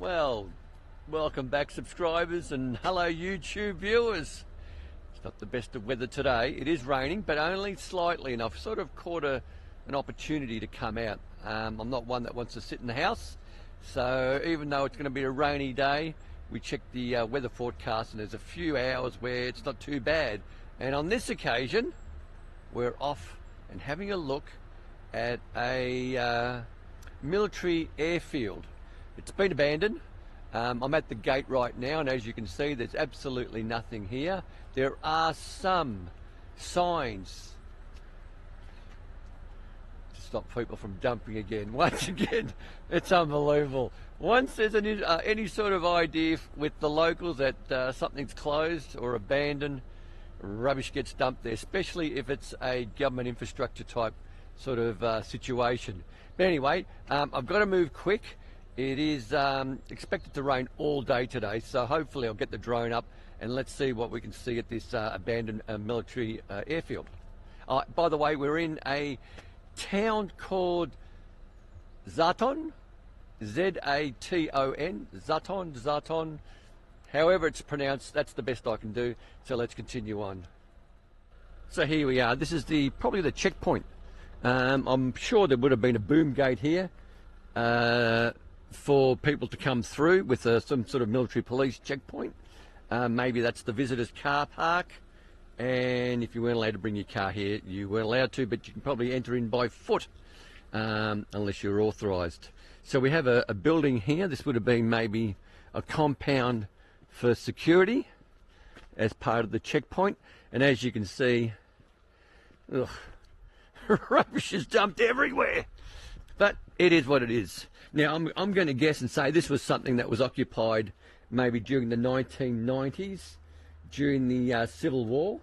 Well, welcome back subscribers and hello YouTube viewers. It's not the best of weather today. It is raining, but only slightly, and I've sort of caught an opportunity to come out. I'm not one that wants to sit in the house, so even though it's going to be a rainy day, we checked the weather forecast and there's a few hours where it's not too bad. And on this occasion, we're off and having a look at a military airfield. It's been abandoned. I'm at the gate right now, and as you can see, there's absolutely nothing here. There are some signs to stop people from dumping again. Once again, it's unbelievable. Once there's any sort of idea with the locals that something's closed or abandoned, rubbish gets dumped there, especially if it's a government infrastructure type sort of situation. But anyway, I've got to move quick. It is expected to rain all day today, so hopefully I'll get the drone up and let's see what we can see at this abandoned military airfield. By the way, we're in a town called Zaton, Z-A-T-O-N, Zaton, however it's pronounced. That's the best I can do, so let's continue on. So here we are. This is probably the checkpoint. I'm sure there would have been a boom gate here for people to come through with some sort of military police checkpoint. Maybe that's the visitors car park, and if you weren't allowed to bring your car here, you weren't allowed to, but you can probably enter in by foot unless you're authorised. So we have a building here. This would have been maybe a compound for security as part of the checkpoint, and as you can see, rubbish is dumped everywhere, but it is what it is. Now, I'm going to guess and say this was something that was occupied maybe during the 1990s, during the Civil War,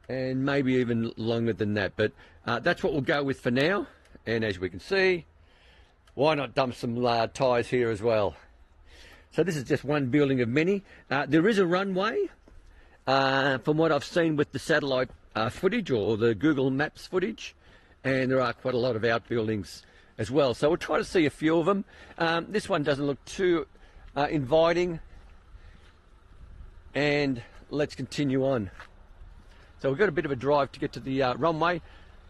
and maybe even longer than that. But that's what we'll go with for now. And as we can see, why not dump some tyres here as well? So this is just one building of many. There is a runway, from what I've seen with the satellite footage or the Google Maps footage, and there are quite a lot of outbuildings as well. So we'll try to see a few of them. This one doesn't look too inviting, and let's continue on. So we've got a bit of a drive to get to the runway,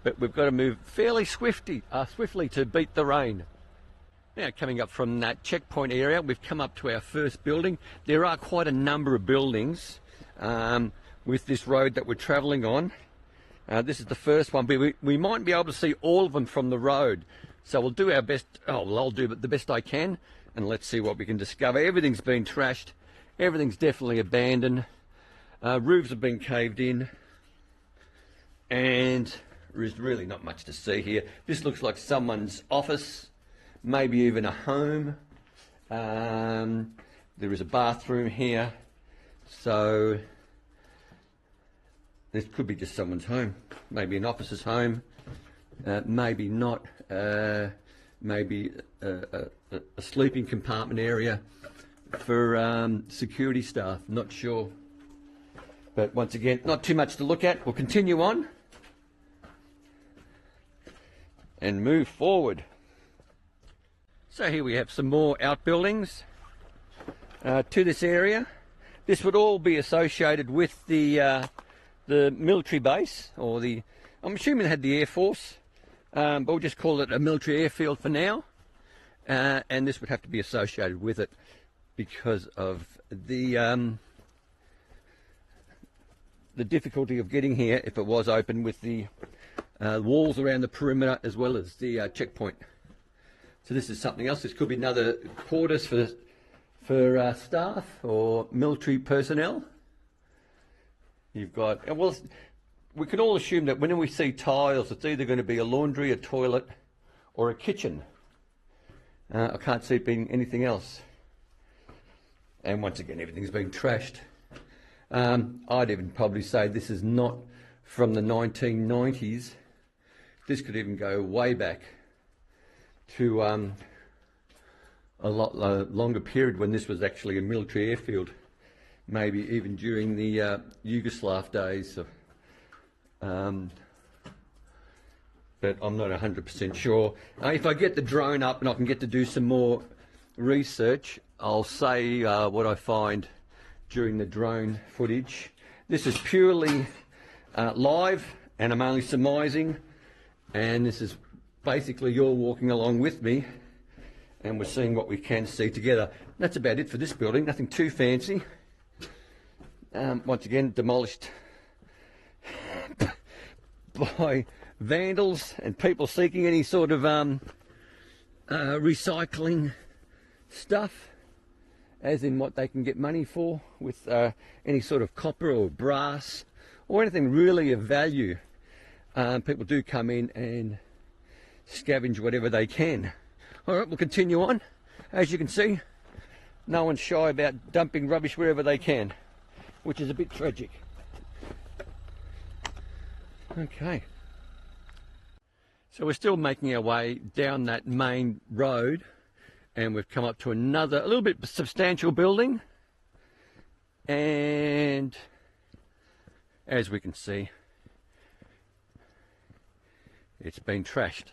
but we've got to move fairly swiftly to beat the rain. Now, coming up from that checkpoint area, we've come up to our first building. There are quite a number of buildings with this road that we're travelling on. This is the first one. We might be able to see all of them from the road. So we'll do our best. I'll do the best I can, and let's see what we can discover. Everything's been trashed. Everything's definitely abandoned. Roofs have been caved in, and there's really not much to see here. This looks like someone's office, maybe even a home. There is a bathroom here, so this could be just someone's home, maybe an officer's home. Maybe not, maybe a sleeping compartment area for security staff, not sure. But once again, not too much to look at. We'll continue on and move forward. So here we have some more outbuildings to this area. This would all be associated with the military base, or I'm assuming they had the Air Force. But we'll just call it a military airfield for now, and this would have to be associated with it because of the difficulty of getting here if it was open, with the walls around the perimeter as well as the checkpoint. So this is something else. This could be another quarters for staff or military personnel. You've got, well, we can all assume that when we see tiles, it's either going to be a laundry, a toilet, or a kitchen. I can't see it being anything else. And once again, everything's been trashed. I'd even probably say this is not from the 1990s. This could even go way back to a lot longer period when this was actually a military airfield. Maybe even during the Yugoslav days. But I'm not 100% sure. If I get the drone up and I can get to do some more research, I'll say what I find during the drone footage. This is purely live, and I'm only surmising, and this is basically you're walking along with me and we're seeing what we can see together. That's about it for this building, nothing too fancy. Once again, demolished by vandals and people seeking any sort of recycling stuff, as in what they can get money for, with any sort of copper or brass or anything really of value. People do come in and scavenge whatever they can. All right, we'll continue on. As you can see, no one's shy about dumping rubbish wherever they can, which is a bit tragic. Okay. So we're still making our way down that main road, and we've come up to another, a little bit substantial building. And as we can see, it's been trashed.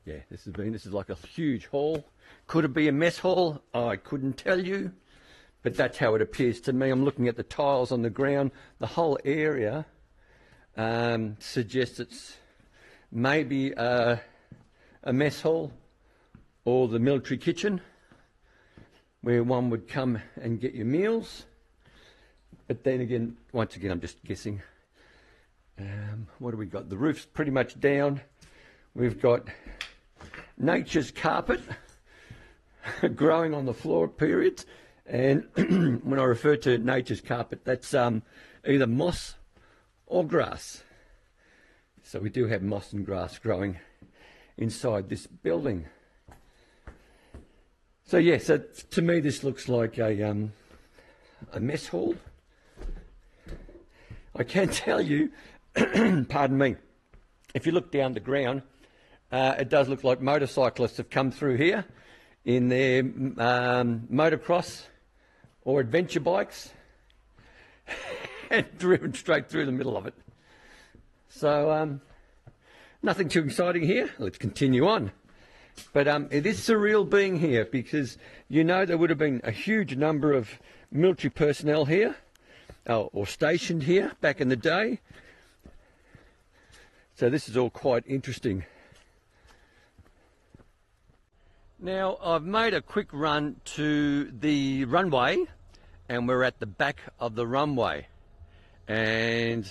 Yeah, this is like a huge hall. Could it be a mess hall? I couldn't tell you, but that's how it appears to me. I'm looking at the tiles on the ground. The whole area suggests it's maybe a mess hall or the military kitchen, where one would come and get your meals. But then again, once again, I'm just guessing. What do we got? The roof's pretty much down. We've got nature's carpet growing on the floor at periods, and when I refer to nature's carpet, that's either moss or grass. So we do have moss and grass growing inside this building. So yes, to me this looks like a mess hall. I can tell you, pardon me, if you look down the ground, it does look like motorcyclists have come through here in their motocross or adventure bikes and driven straight through the middle of it. So nothing too exciting here. Let's continue on. But it is surreal being here, because you know there would have been a huge number of military personnel here or stationed here back in the day. So this is all quite interesting. Now, I've made a quick run to the runway, and we're at the back of the runway. And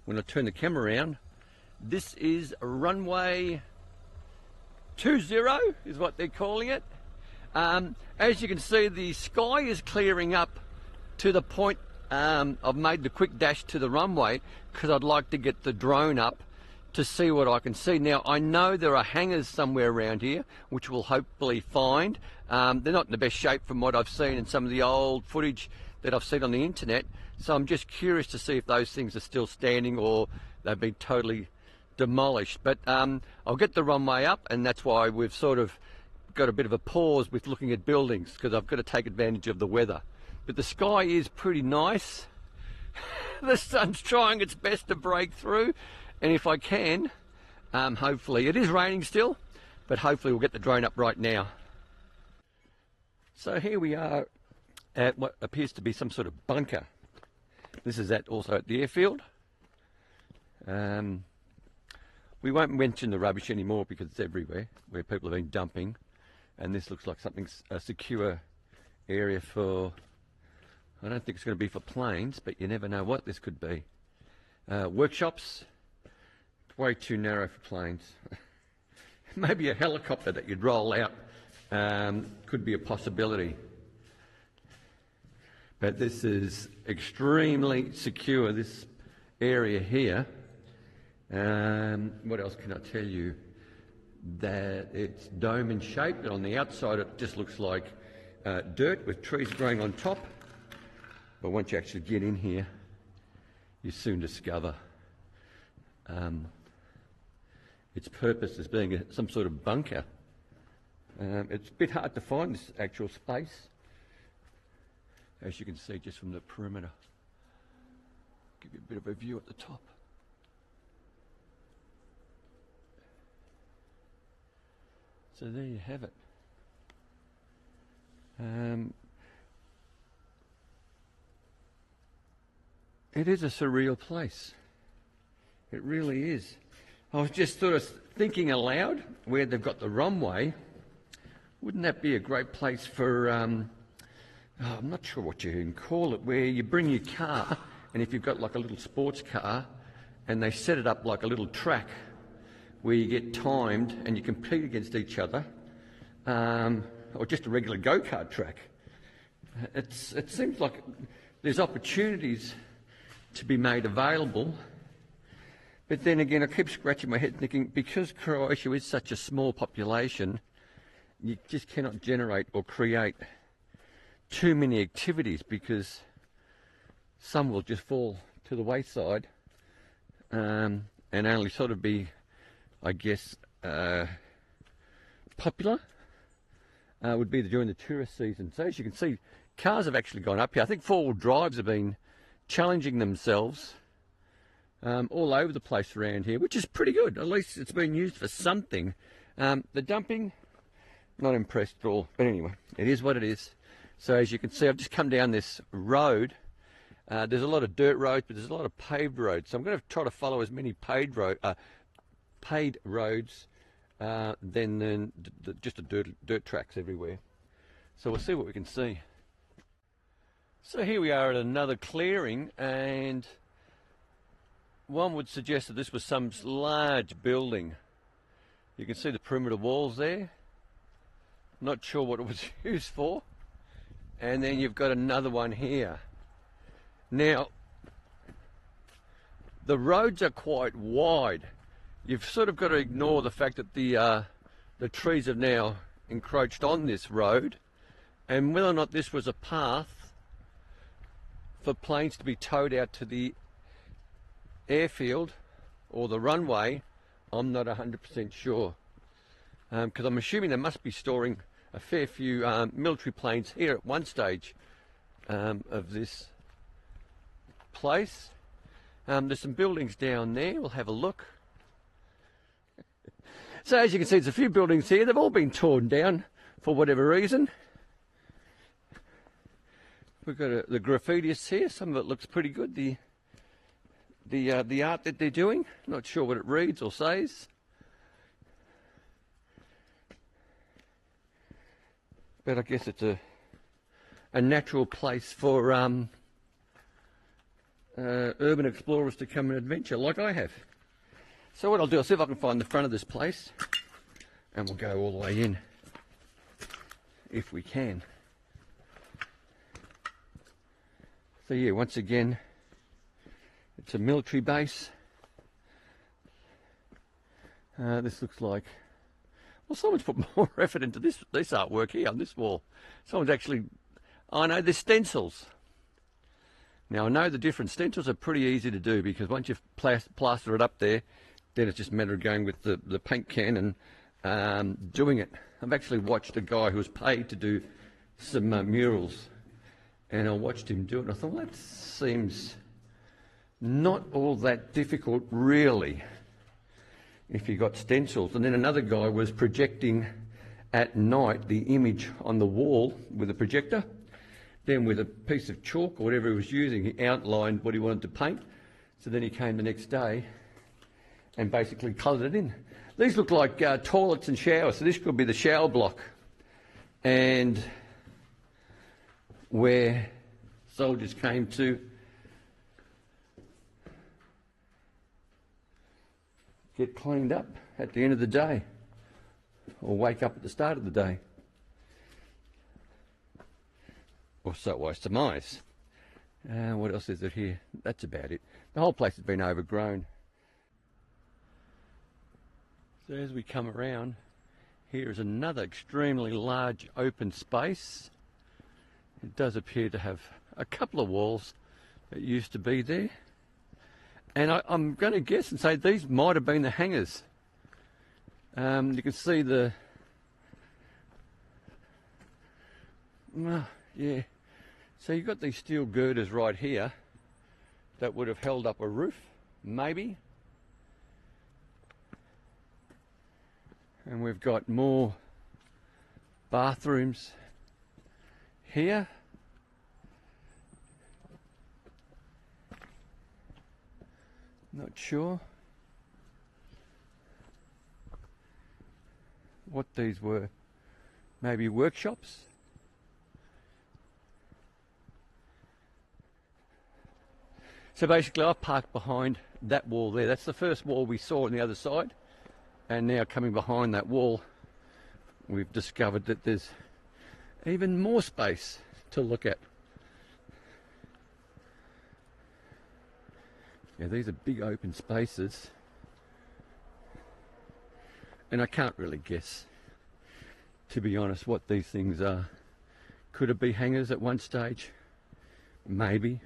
when I turn the camera around, this is runway 20 is what they're calling it. As you can see, the sky is clearing up to the point I've made the quick dash to the runway, because I'd like to get the drone up to see what I can see. Now, I know there are hangars somewhere around here, which we'll hopefully find. They're not in the best shape from what I've seen in some of the old footage that I've seen on the internet. So I'm just curious to see if those things are still standing or they've been totally demolished. But I'll get the runway up, and that's why we've sort of got a bit of a pause with looking at buildings, because I've got to take advantage of the weather. But the sky is pretty nice. The sun's trying its best to break through. And if I can, hopefully, it is raining still, but hopefully we'll get the drone up right now. So here we are at what appears to be some sort of bunker. This is also at the airfield. We won't mention the rubbish anymore because it's everywhere, where people have been dumping. And this looks like a secure area for, I don't think it's going to be for planes, but you never know what this could be. Workshops. Way too narrow for planes. Maybe a helicopter that you'd roll out could be a possibility. But this is extremely secure, this area here. What else can I tell you? That it's dome in shape, and on the outside it just looks like dirt with trees growing on top. But once you actually get in here, you soon discover its purpose as being some sort of bunker. It's a bit hard to find this actual space, as you can see just from the perimeter. Give you a bit of a view at the top. So there you have it. It is a surreal place. It really is. I was just sort of thinking aloud, where they've got the runway, wouldn't that be a great place for, I'm not sure what you can call it, where you bring your car, and if you've got like a little sports car, and they set it up like a little track where you get timed and you compete against each other, or just a regular go-kart track. It seems like there's opportunities to be made available, but then again I keep scratching my head thinking, because Croatia is such a small population, you just cannot generate or create too many activities, because some will just fall to the wayside and only sort of be, I guess, popular would be during the tourist season. So as you can see, cars have actually gone up here. I think four-wheel drives have been challenging themselves all over the place around here, which is pretty good. At least it's been used for something. The dumping, not impressed at all. But anyway, it is what it is. So as you can see, I've just come down this road. There's a lot of dirt roads, but there's a lot of paved roads. So I'm going to try to follow as many paved roads than just dirt tracks everywhere. So we'll see what we can see. So here we are at another clearing, and one would suggest that this was some large building. You can see the perimeter walls there. Not sure what it was used for. And then you've got another one here. Now, the roads are quite wide. You've sort of got to ignore the fact that the trees have now encroached on this road, and whether or not this was a path for planes to be towed out to the airfield or the runway, I'm not 100% sure, because I'm assuming they must be storing a fair few military planes here at one stage of this place. There's some buildings down there. We'll have a look. So as you can see, there's a few buildings here. They've all been torn down for whatever reason. We've got the graffitists here. Some of it looks pretty good. The art that they're doing. Not sure what it reads or says. But I guess it's a natural place for urban explorers to come and adventure, like I have. So what I'll do, I'll see if I can find the front of this place, and we'll go all the way in, if we can. So yeah, once again, it's a military base. This looks like, well, someone's put more effort into this artwork here on this wall. Someone's actually, I know, there's stencils. Now I know the different stencils are pretty easy to do, because once you've plastered it up there, then it's just a matter of going with the paint can and doing it. I've actually watched a guy who was paid to do some murals, and I watched him do it, and I thought, well, that seems not all that difficult really, if you got stencils. And then another guy was projecting at night the image on the wall with a projector. Then with a piece of chalk or whatever he was using, he outlined what he wanted to paint. So then he came the next day and basically coloured it in. These look like toilets and showers, so this could be the shower block, and where soldiers came to get cleaned up at the end of the day, or wake up at the start of the day. Or so I surmise. What else is it here? That's about it. The whole place has been overgrown. So as we come around, here is another extremely large open space. It does appear to have a couple of walls that used to be there. And I'm going to guess and say these might have been the hangars. You can see the... yeah. So you've got these steel girders right here that would have held up a roof, maybe. And we've got more bathrooms here. Not sure what these were. Maybe workshops. So basically I parked behind that wall there. That's the first wall we saw on the other side. And now coming behind that wall, we've discovered that there's even more space to look at. Yeah, these are big open spaces. And I can't really guess, to be honest, what these things are. Could it be hangars at one stage? Maybe.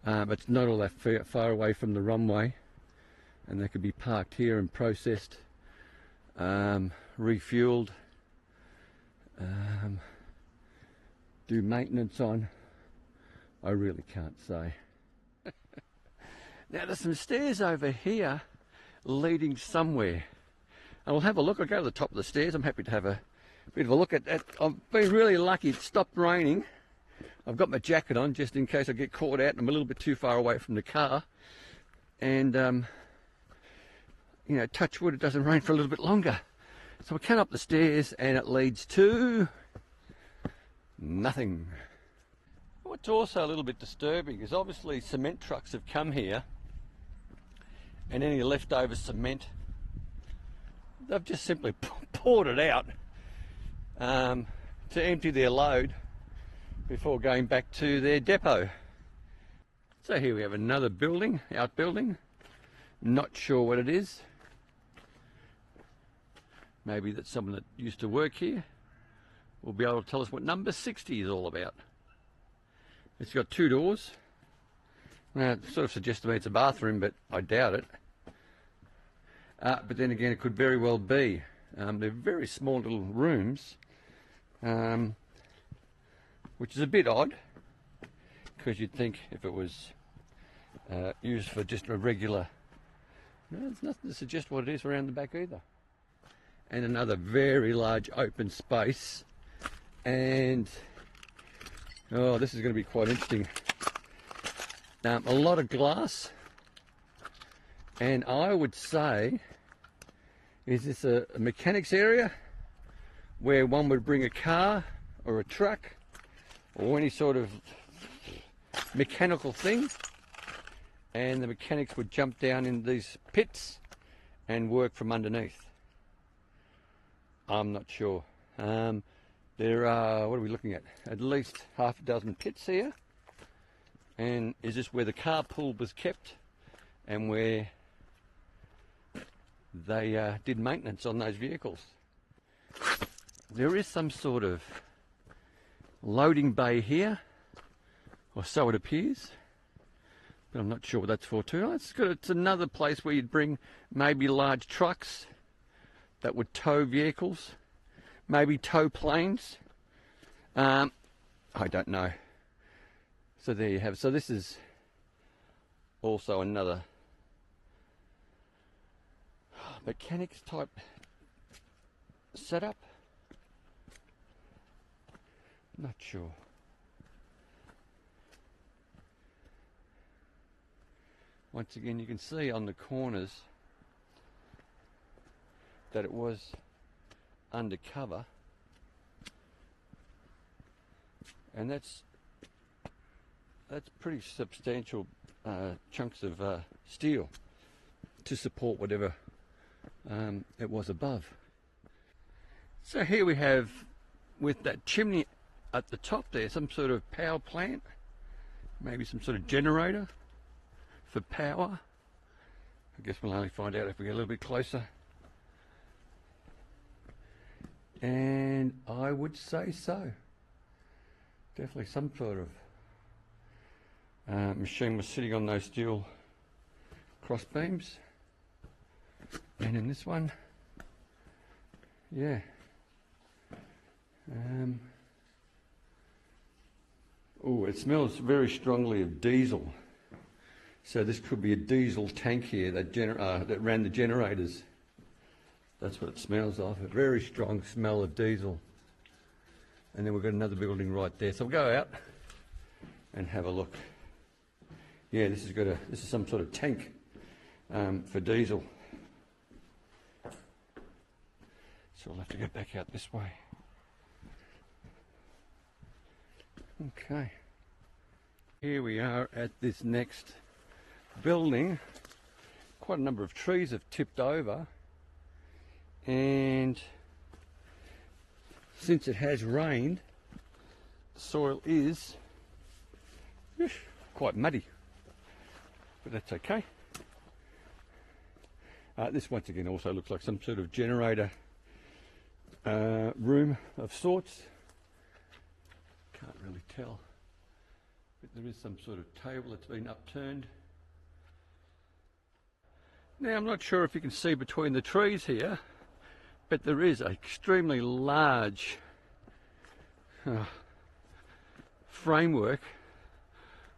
But it's not all that far away from the runway, and they could be parked here and processed, refueled, do maintenance on. I really can't say. Now there's some stairs over here leading somewhere. And we'll have a look. I'll go to the top of the stairs. I'm happy to have a bit of a look at that. I've been really lucky. It stopped raining. I've got my jacket on just in case I get caught out and I'm a little bit too far away from the car. And, you know, touch wood, it doesn't rain for a little bit longer. So we come up the stairs and it leads to nothing. What's also a little bit disturbing is obviously cement trucks have come here, and any leftover cement, they've just simply poured it out to empty their load before going back to their depot. So here we have another building, outbuilding. Not sure what it is. Maybe that's someone that used to work here will be able to tell us what number 60 is all about. It's got two doors. Now, it sort of suggests to me it's a bathroom, but I doubt it. But then again, it could very well be. They're very small little rooms, which is a bit odd, because you'd think if it was used for just a regular... No, there's nothing to suggest what it is around the back either. And another very large open space. And, oh, this is going to be quite interesting. A lot of glass. And I would say, is this a mechanics area where one would bring a car or a truck or any sort of mechanical thing, and the mechanics would jump down in these pits and work from underneath? I'm not sure. There are, what are we looking at least half a dozen pits here. And is this where the carpool was kept and where they did maintenance on those vehicles? There is some sort of loading bay here, or so it appears, but I'm not sure what that's for too. It's another place where you'd bring maybe large trucks that would tow vehicles, maybe tow planes. I don't know. So there you have it. So this is also another mechanics type setup. Not sure. Once again, you can see on the corners that it was undercover, and that's pretty substantial chunks of steel to support whatever it was above. So here we have, with that chimney at the top there, some sort of power plant, maybe some sort of generator for power. I guess we'll only find out if we get a little bit closer. And I would say so. Definitely some sort of machine was sitting on those steel cross beams. And in this one, yeah. Oh, it smells very strongly of diesel. So this could be a diesel tank here that ran the generators. That's what it smells like, a very strong smell of diesel. And then we've got another building right there. So we'll go out and have a look. Yeah, this is some sort of tank for diesel. So we'll have to go back out this way. Okay. Here we are at this next building. Quite a number of trees have tipped over, and since it has rained, the soil is quite muddy, but that's okay. This once again also looks like some sort of generator room of sorts. Can't really tell, but there is some sort of table that's been upturned. Now I'm not sure if you can see between the trees here, but there is an extremely large framework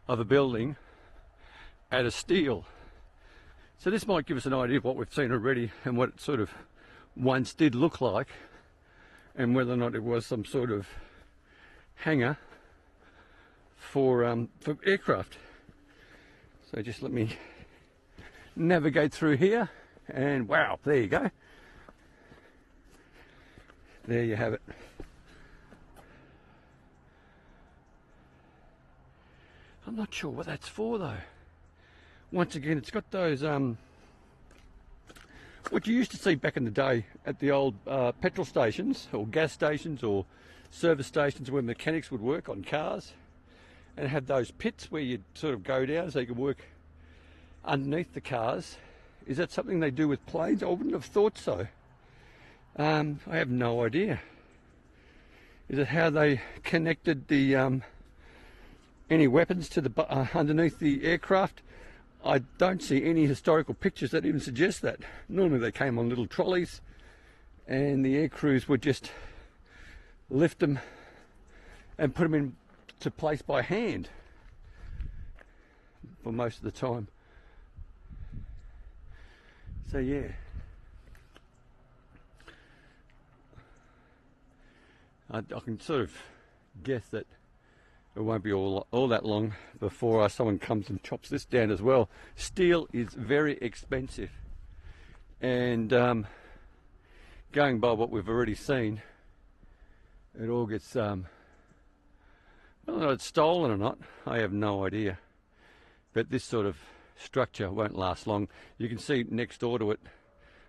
of a building out of steel. So this might give us an idea of what we've seen already and what it sort of once did look like, and whether or not it was some sort of hangar for aircraft. So just let me navigate through here, and wow, there you go. There you have it. I'm not sure what that's for though. Once again, it's got those what you used to see back in the day at the old petrol stations or gas stations or service stations where mechanics would work on cars, and have those pits where you'd sort of go down so you could work underneath the cars. Is that something they do with planes? I wouldn't have thought so. I have no idea. Is it how they connected the any weapons to the underneath the aircraft? I don't see any historical pictures that even suggest that. Normally they came on little trolleys, and the air crews would just lift them and put them into place by hand for most of the time. So yeah, I can sort of guess that it won't be all that long before someone comes and chops this down as well. Steel is very expensive, and going by what we've already seen, it all gets whether or not it's stolen or not, I have no idea. But this sort of structure won't last long. You can see next door to it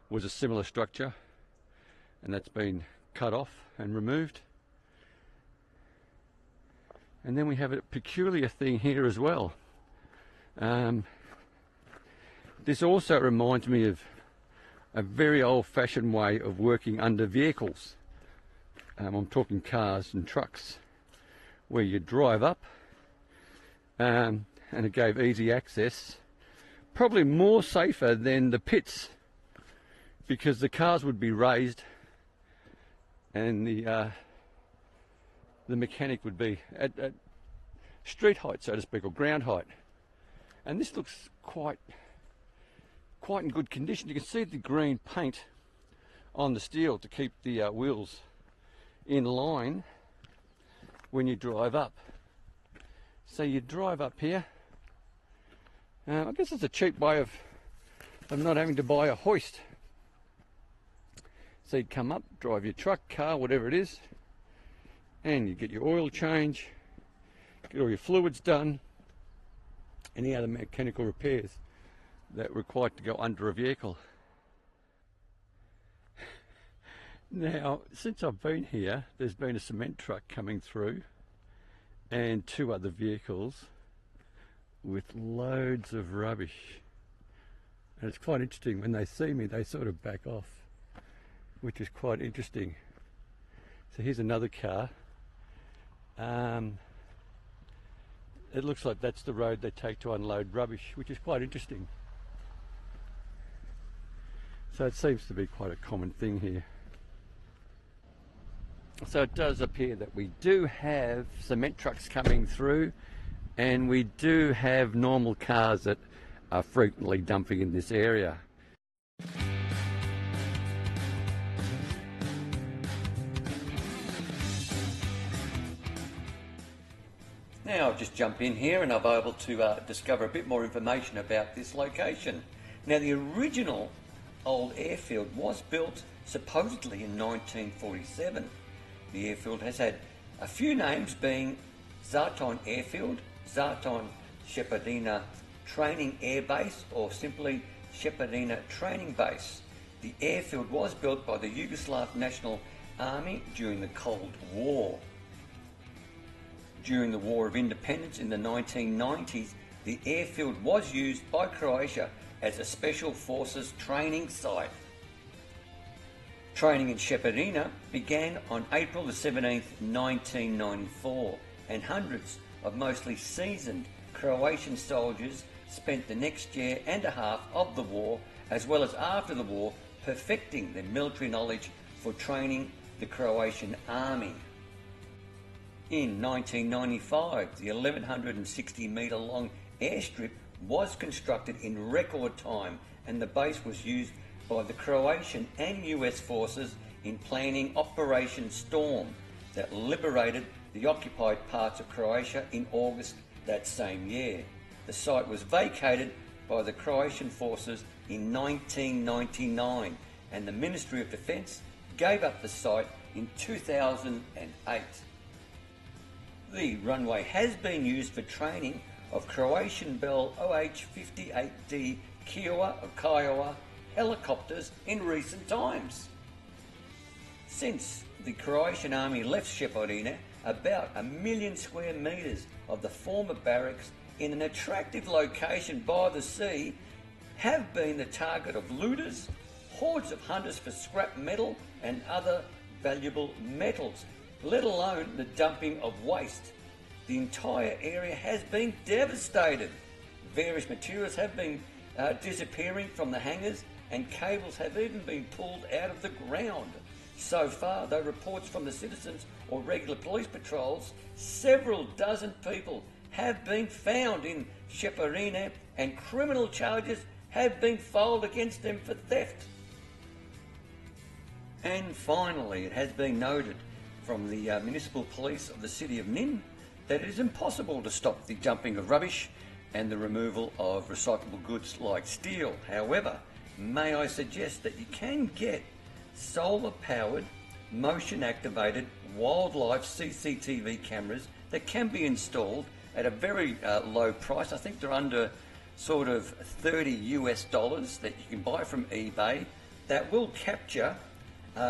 was a similar structure, and that's been cut off and removed. And then we have a peculiar thing here as well. This also reminds me of a very old-fashioned way of working under vehicles. I'm talking cars and trucks, where you drive up, and it gave easy access. Probably more safer than the pits, because the cars would be raised and the mechanic would be at street height, so to speak, or ground height. And this looks quite in good condition. You can see the green paint on the steel to keep the wheels in line when you drive up. So you drive up here. I guess it's a cheap way of not having to buy a hoist. So you'd come up, drive your truck, car, whatever it is, and you get your oil change, get all your fluids done, any other mechanical repairs that are required to go under a vehicle. Now, since I've been here, there's been a cement truck coming through and two other vehicles with loads of rubbish. And it's quite interesting, when they see me they sort of back off, which is quite interesting. So here's another car. It looks like that's the road they take to unload rubbish, which is quite interesting. So it seems to be quite a common thing here. So it does appear that we do have cement trucks coming through, and we do have normal cars that are frequently dumping in this area. Now I'll just jump in here and I'll be able to discover a bit more information about this location. Now the original old airfield was built supposedly in 1947. The airfield has had a few names, being Zarton Airfield, Zarton Shepardina Training Air Base, or simply Shepardina Training Base. The airfield was built by the Yugoslav National Army during the Cold War. During the War of Independence in the 1990s, the airfield was used by Croatia as a Special Forces training site. Training in Shepardina began on April the 17th, 1994, and hundreds of mostly seasoned Croatian soldiers spent the next year and a half of the war, as well as after the war, perfecting their military knowledge for training the Croatian army. In 1995, the 1,160 metre long airstrip was constructed in record time, and the base was used by the Croatian and US forces in planning Operation Storm that liberated the occupied parts of Croatia in August that same year. The site was vacated by the Croatian forces in 1999, and the Ministry of Defence gave up the site in 2008. The runway has been used for training of Croatian Bell OH-58D Kiowa helicopters in recent times. Since the Croatian army left Shepardina, about 1 million square metres of the former barracks in an attractive location by the sea have been the target of looters, hordes of hunters for scrap metal and other valuable metals, let alone the dumping of waste. The entire area has been devastated. Various materials have been disappearing from the hangars, and cables have even been pulled out of the ground. So far, though reports from the citizens or regular police patrols, several dozen people have been found in Shepardina, and criminal charges have been filed against them for theft. And finally, it has been noted from the municipal police of the city of Nin that it is impossible to stop the dumping of rubbish and the removal of recyclable goods like steel. However, may I suggest that you can get solar-powered, motion-activated wildlife CCTV cameras that can be installed at a very low price. I think they're under sort of $30 that you can buy from eBay, that will capture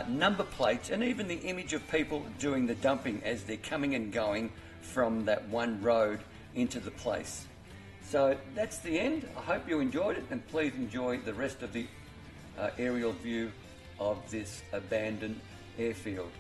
number plates and even the image of people doing the dumping as they're coming and going from that one road into the place. So that's the end. I hope you enjoyed it, and please enjoy the rest of the aerial view of this abandoned airfield.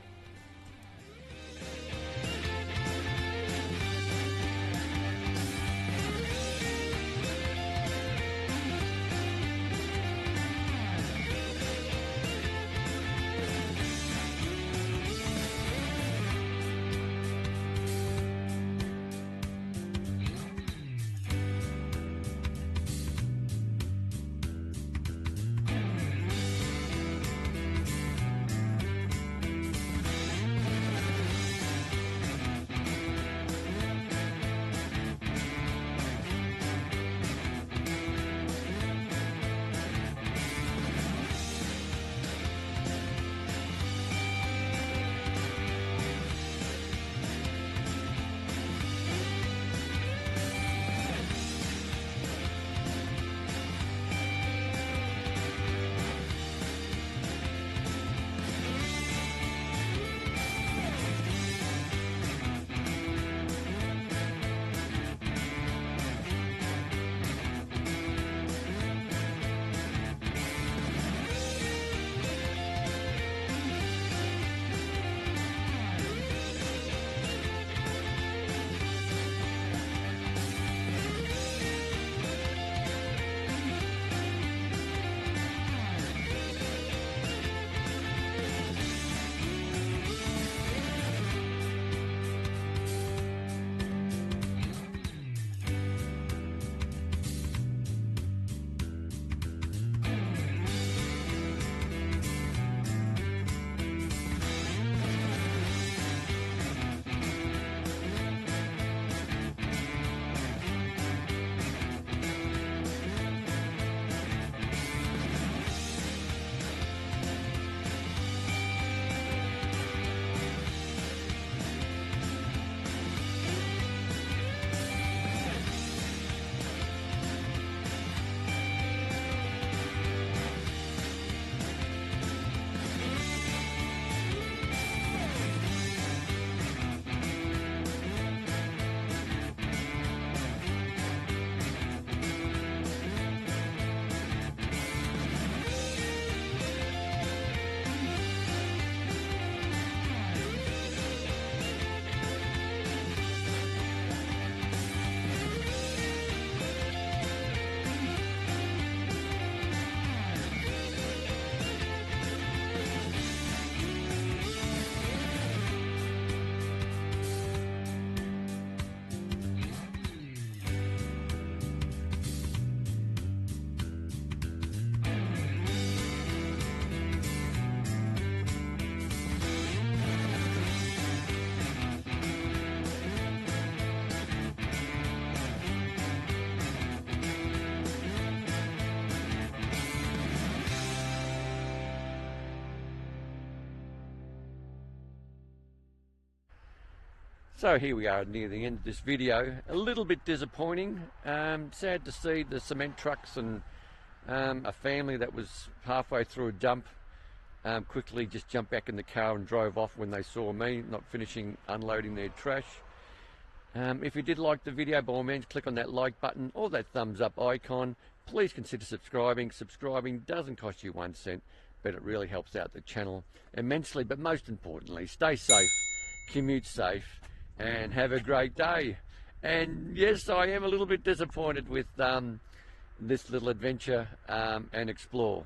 So here we are near the end of this video. A little bit disappointing. Sad to see the cement trucks and a family that was halfway through a dump quickly just jumped back in the car and drove off when they saw me not finishing unloading their trash. If you did like the video, by all means click on that like button or that thumbs up icon. Please consider subscribing. Subscribing doesn't cost you 1 cent, but it really helps out the channel immensely. But most importantly, stay safe, commute safe, and have a great day. And yes, I am a little bit disappointed with this little adventure and explore.